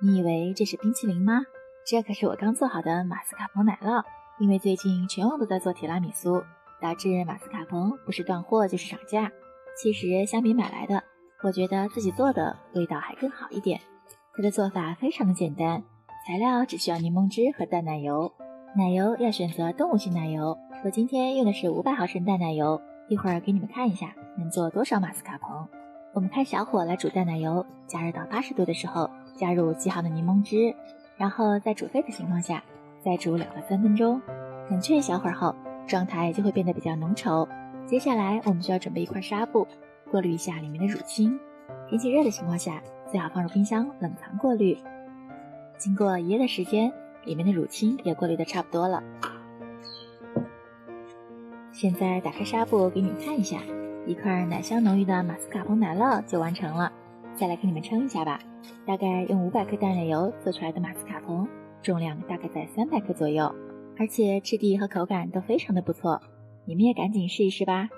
你以为这是冰淇淋吗？这可是我刚做好的马斯卡彭奶酪。因为最近全网都在做提拉米苏，导致马斯卡彭不是断货就是涨价。其实相比买来的，我觉得自己做的味道还更好一点。它的做法非常的简单，材料只需要柠檬汁和淡奶油。奶油要选择动物性奶油，我今天用的是500毫升淡奶油，一会儿给你们看一下能做多少马斯卡彭。我们开小火来煮淡奶油，加热到80度的时候，加入挤好的柠檬汁，然后在煮沸的情况下再煮2到3分钟。冷却小会儿后，状态就会变得比较浓稠。接下来我们需要准备一块纱布，过滤一下里面的乳清。天气热的情况下，最好放入冰箱冷藏过滤。经过1夜的时间，里面的乳清也过滤的差不多了。现在打开纱布给你们看一下，一块奶香浓郁的马斯卡彭奶酪就完成了。再来给你们称一下吧，大概用500克淡奶油做出来的马斯卡彭，重量大概在300克左右，而且质地和口感都非常的不错，你们也赶紧试一试吧。